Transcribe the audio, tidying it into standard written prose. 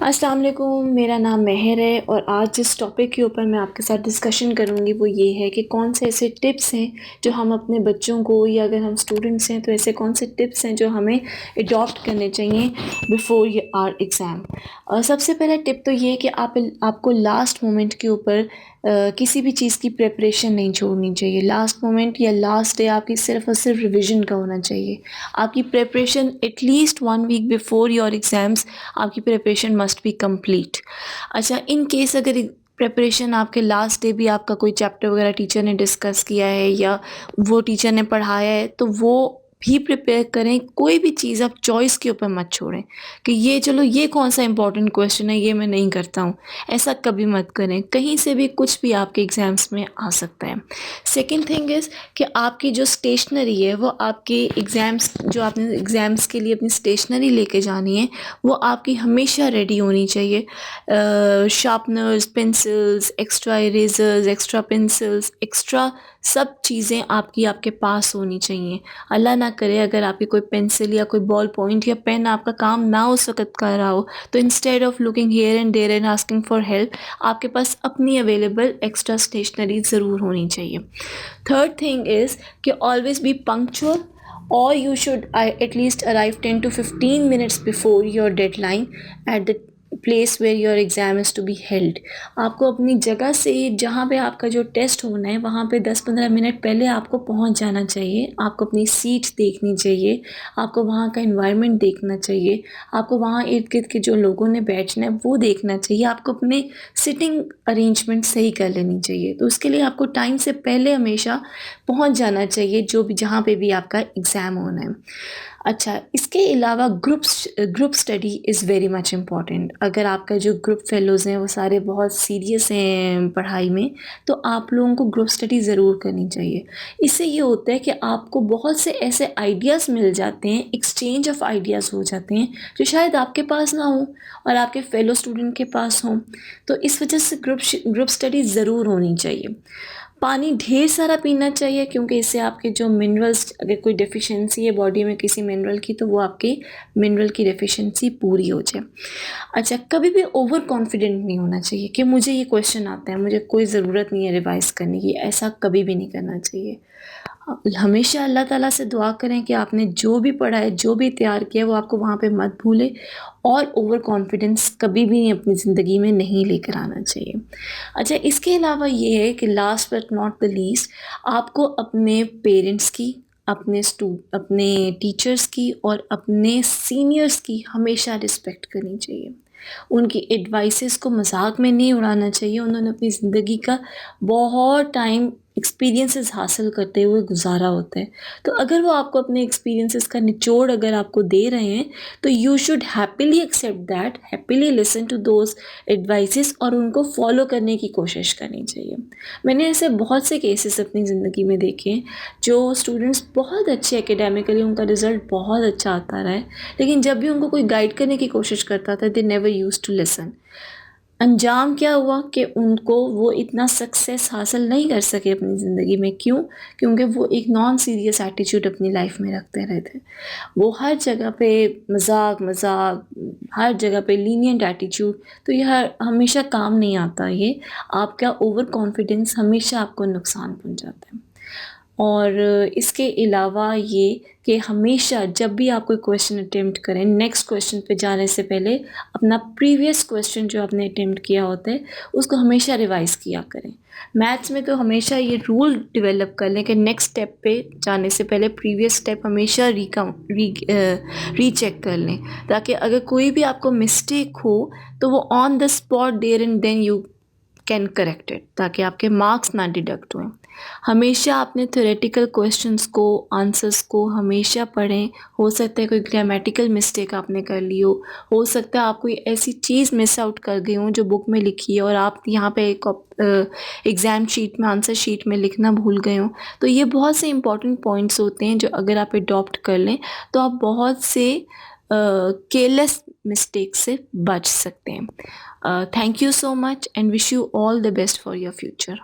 अस्सलाम वालेकुम, मेरा नाम मेहर है और आज जिस टॉपिक के ऊपर मैं आपके साथ डिस्कशन करूँगी वो ये है कि कौन से ऐसे टिप्स हैं जो हम अपने बच्चों को या अगर हम स्टूडेंट्स हैं तो ऐसे कौन से टिप्स हैं जो हमें अडॉप्ट करने चाहिए बिफोर आवर एग्ज़ाम। सबसे पहला टिप तो ये है कि आपको लास्ट मोमेंट के ऊपर किसी भी चीज़ की प्रिपरेशन नहीं छोड़नी चाहिए। लास्ट मोमेंट या लास्ट डे आपकी सिर्फ़ और सिर्फ रिविज़न का होना चाहिए। आपकी preparation at least 1 week before your exams आपकी प्रिपरेशन मस्ट बी कंप्लीट। अच्छा, इन केस अगर प्रिपरेशन आपके लास्ट डे भी आपका कोई चैप्टर वगैरह टीचर ने डिस्कस किया है या वो टीचर ने पढ़ाया है तो वो भी प्रिपेयर करें। कोई भी चीज़ आप चॉइस के ऊपर मत छोड़ें कि ये चलो ये कौन सा इंपॉर्टेंट क्वेश्चन है ये मैं नहीं करता हूँ, ऐसा कभी मत करें। कहीं से भी कुछ भी आपके एग्ज़ाम्स में आ सकता है। सेकेंड थिंग इज़ कि आपकी जो स्टेशनरी है वो आपके एग्ज़ाम्स जो आपने एग्ज़ाम्स के लिए अपनी स्टेशनरी लेके जानी है वो आपकी हमेशा रेडी होनी चाहिए। Sharpeners, pencils, extra erasers, extra pencils, extra सब चीज़ें आपके पास होनी चाहिए। अल्लाह ना करे अगर आपकी कोई पेंसिल या कोई बॉल पॉइंट या पेन आपका काम ना उस वक़्त कर रहा हो तो instead of looking here and there and asking for help आपके पास अपनी अवेलेबल एक्स्ट्रा स्टेशनरी ज़रूर होनी चाहिए। थर्ड थिंग इज़ कि always be punctual or you should at least arrive 10 to 15 minutes before your deadline at the place where your exam is to be held। आपको अपनी जगह से जहाँ पे आपका जो टेस्ट होना है वहाँ पे 10-15 मिनट पहले आपको पहुँच जाना चाहिए। आपको अपनी सीट देखनी चाहिए, आपको वहाँ का इन्वायरमेंट देखना चाहिए, आपको वहाँ इर्द गिर्द के जो लोगों ने बैठना है वो देखना चाहिए, आपको अपने सिटिंग अरेंजमेंट सही कर लेनी चाहिए। तो उसके लिए आपको टाइम से पहले हमेशा पहुँच जाना चाहिए जो भी जहाँ पे भी आपका एग्ज़ाम होना है। अच्छा, इसके अलावा group study is very much important. अगर आपका जो ग्रुप फेलोज़ हैं वो सारे बहुत सीरियस हैं पढ़ाई में तो आप लोगों को ग्रुप स्टडी ज़रूर करनी चाहिए। इससे ये होता है कि आपको बहुत से ऐसे आइडियाज़ मिल जाते हैं, एक्सचेंज ऑफ आइडियाज़ हो जाते हैं जो शायद आपके पास ना हो और आपके फेलो स्टूडेंट के पास हों। तो इस वजह से ग्रुप स्टडी ज़रूर होनी चाहिए। पानी ढेर सारा पीना चाहिए क्योंकि इससे आपके जो मिनरल्स अगर कोई डेफिशिएंसी है बॉडी में किसी मिनरल की तो वो आपके मिनरल की डेफिशिएंसी पूरी हो जाए। अच्छा, कभी भी ओवर कॉन्फिडेंट नहीं होना चाहिए कि मुझे ये क्वेश्चन आता है, मुझे कोई ज़रूरत नहीं है रिवाइज़ करने की, ऐसा कभी भी नहीं करना चाहिए। हमेशा अल्लाह ताला से दुआ करें कि आपने जो भी पढ़ा है, जो भी तैयार किया है वो आपको वहाँ पे मत भूले और ओवर कॉन्फिडेंस कभी भी अपनी ज़िंदगी में नहीं लेकर आना चाहिए। अच्छा, इसके अलावा ये है कि last but not the least आपको अपने पेरेंट्स की, अपने टीचर्स की और अपने सीनियर्स की हमेशा रिस्पेक्ट करनी चाहिए। उनकी एडवाइसेस को मजाक में नहीं उड़ाना चाहिए। उन्होंने अपनी ज़िंदगी का बहुत टाइम एक्सपीरियंसेस हासिल करते हुए गुजारा होता है। तो अगर वो आपको अपने एक्सपीरियंसेस का निचोड़ अगर आपको दे रहे हैं तो you should happily accept that, happily listen to those advices और उनको फॉलो करने की कोशिश करनी चाहिए। मैंने ऐसे बहुत से केसेस अपनी ज़िंदगी में देखे हैं जो स्टूडेंट्स बहुत अच्छे एकेडमिकली उनका रिज़ल्ट बहुत अच्छा आता रहा है लेकिन जब भी उनको कोई गाइड करने की कोशिश करता था they never used to listen. अंजाम क्या हुआ कि उनको वो इतना सक्सेस हासिल नहीं कर सके अपनी ज़िंदगी में। क्यों? क्योंकि वो एक नॉन सीरियस एटीट्यूड अपनी लाइफ में रखते रहते। वो हर जगह पे मजाक, हर जगह पे लीनिएंट एटीट्यूड, तो ये हमेशा काम नहीं आता। ये आपका ओवर कॉन्फिडेंस हमेशा आपको नुकसान पहुंचाता है। और इसके अलावा ये कि हमेशा जब भी आप कोई क्वेश्चन अटेम्प्ट करें नेक्स्ट क्वेश्चन पे जाने से पहले अपना प्रीवियस क्वेश्चन जो आपने अटेम्प्ट किया होता है उसको हमेशा रिवाइज़ किया करें। मैथ्स में तो हमेशा ये रूल डेवलप कर लें कि नेक्स्ट स्टेप पे जाने से पहले प्रीवियस स्टेप हमेशा रीचेक कर लें ताकि अगर कोई भी आपको मिस्टेक हो तो वो on the spot there and then you can correct it ताकि आपके मार्क्स ना डिडक्ट हुए। हमेशा अपने थ्योरेटिकल क्वेश्चंस को, आंसर्स को हमेशा पढ़ें। हो सकता है कोई ग्रामेटिकल मिस्टेक आपने कर ली हो सकता है आप कोई ऐसी चीज़ मिस आउट कर गए हो जो बुक में लिखी है और आप यहाँ पे एक एग्ज़ाम शीट में, आंसर शीट में लिखना भूल गए हो। तो ये बहुत से इंपॉर्टेंट पॉइंट्स होते हैं जो अगर आप अडॉप्ट कर लें तो आप बहुत से केयरलेस मिस्टेक से बच सकते हैं। Thank you so much and wish you all the best for your future.